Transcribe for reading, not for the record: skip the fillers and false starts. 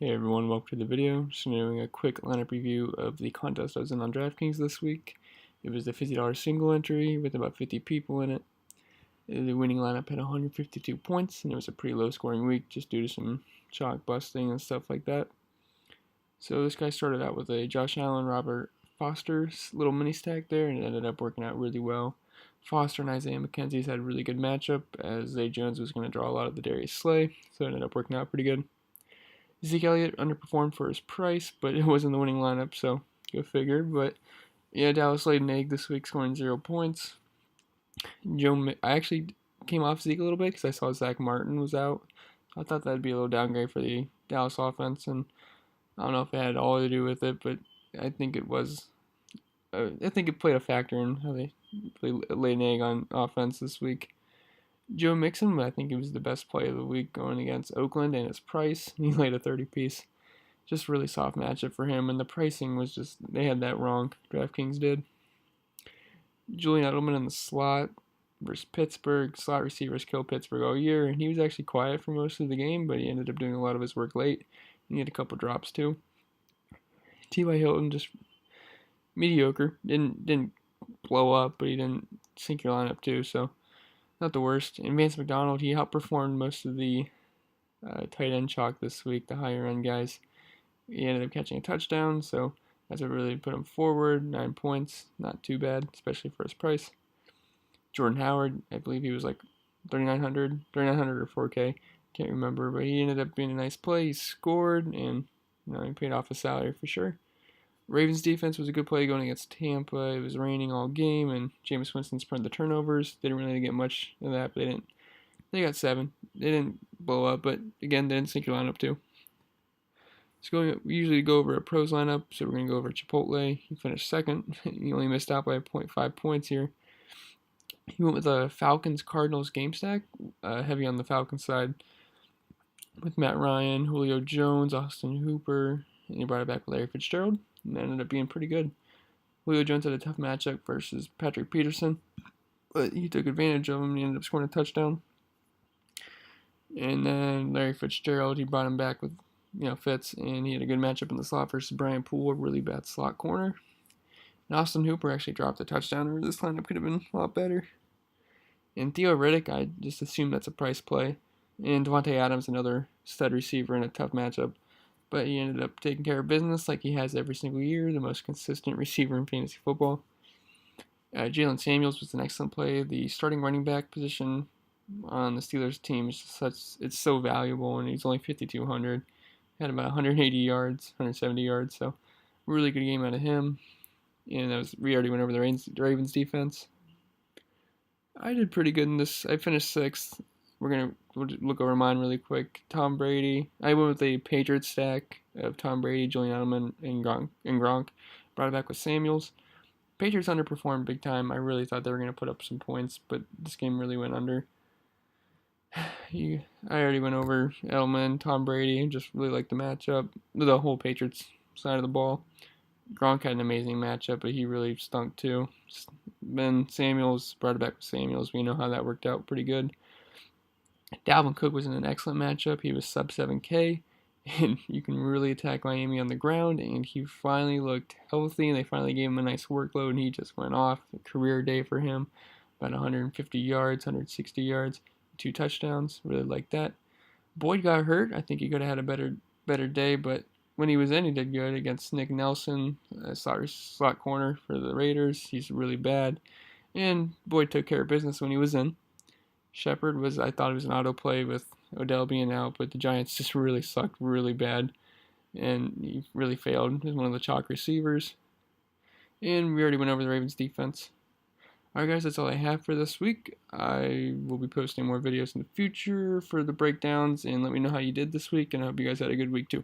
Hey everyone, welcome to the video. Just doing a quick lineup review of the contest I was in on Draftkings this week. It was the $50 single entry with about 50 people in it. The winning lineup had 152 points, and it was a pretty low scoring week just due to some chalk busting and stuff like that. So this guy started out with a Josh Allen, Robert Foster little mini stack there, and it ended up working out really well. Foster and Isaiah McKenzie's had a really good matchup, as Zay Jones was going to draw a lot of the Darius Slay, so it ended up working out pretty good. Zeke Elliott underperformed for his price, but it wasn't the winning lineup, so go figure. But yeah, Dallas laid an egg this week, scoring 0 points. I actually came off Zeke a little bit because I saw Zach Martin was out. I thought that'd be a little downgrade for the Dallas offense, and I don't know if it had all to do with it, but I think it was. I think it played a factor in how they laid an egg on offense this week. Joe Mixon, I think he was the best play of the week going against Oakland, and his price, he laid a 30 piece. Just really soft matchup for him, and the pricing was just, they had that wrong. DraftKings did. Julian Edelman in the slot versus Pittsburgh. Slot receivers kill Pittsburgh all year, and he was actually quiet for most of the game, but he ended up doing a lot of his work late. He had a couple drops too. T.Y. Hilton just mediocre. Didn't blow up, but he didn't sink your lineup too, so not the worst. And Vance McDonald, he outperformed most of the tight end chalk this week, the higher end guys. He ended up catching a touchdown, so that's what really put him forward. 9 points, not too bad, especially for his price. Jordan Howard, I believe he was like 3,900 or 4K, can't remember, but he ended up being a nice play. He scored, and he paid off his salary for sure. Ravens defense was a good play going against Tampa. It was raining all game, and Jameis Winston spread the turnovers. They didn't really get much of that, but they didn't. They got 7. They didn't blow up, but again, they didn't sink your lineup too. We usually go over a pros lineup, so we're going to go over Chipotle. He finished second. He only missed out by 0.5 points here. He went with a Falcons-Cardinals game stack, heavy on the Falcons side, with Matt Ryan, Julio Jones, Austin Hooper, and he brought it back with Larry Fitzgerald, and that ended up being pretty good. Julio Jones had a tough matchup versus Patrick Peterson, but he took advantage of him and he ended up scoring a touchdown. And then Larry Fitzgerald, he brought him back with Fitz, and he had a good matchup in the slot versus Brian Poole, a really bad slot corner. And Austin Hooper actually dropped a touchdown, or this lineup could have been a lot better. And Theo Riddick, I just assume that's a price play. And Devontae Adams, another stud receiver in a tough matchup. But he ended up taking care of business like he has every single year, the most consistent receiver in fantasy football. Jaylen Samuels was an excellent play. The starting running back position on the Steelers team is it's so valuable, and he's only 5,200. Had about 180 yards, 170 yards, so really good game out of him. And we already went over the Ravens defense. I did pretty good in this. I finished 6th. We'll look over mine really quick. Tom Brady. I went with a Patriots stack of Tom Brady, Julian Edelman, and Gronk. Brought it back with Samuels. Patriots underperformed big time. I really thought they were going to put up some points, but this game really went under. I already went over Edelman, Tom Brady. Just really liked the matchup. The whole Patriots side of the ball. Gronk had an amazing matchup, but he really stunk too. Then Samuels brought it back with Samuels. We know how that worked out pretty good. Dalvin Cook was in an excellent matchup. He was sub 7K, and you can really attack Miami on the ground, and he finally looked healthy, and they finally gave him a nice workload, and he just went off. A career day for him. About 150 yards, 160 yards, 2 touchdowns. Really like that. Boyd got hurt. I think he could have had a better day, but when he was in, he did good against Nick Nelson, slot corner for the Raiders. He's really bad. And Boyd took care of business when he was in. Shepard I thought it was an auto play with Odell being out, but the Giants just really sucked really bad. And he really failed. He's one of the chalk receivers. And we already went over the Ravens defense. Alright guys, that's all I have for this week. I will be posting more videos in the future for the breakdowns, and let me know how you did this week, and I hope you guys had a good week too.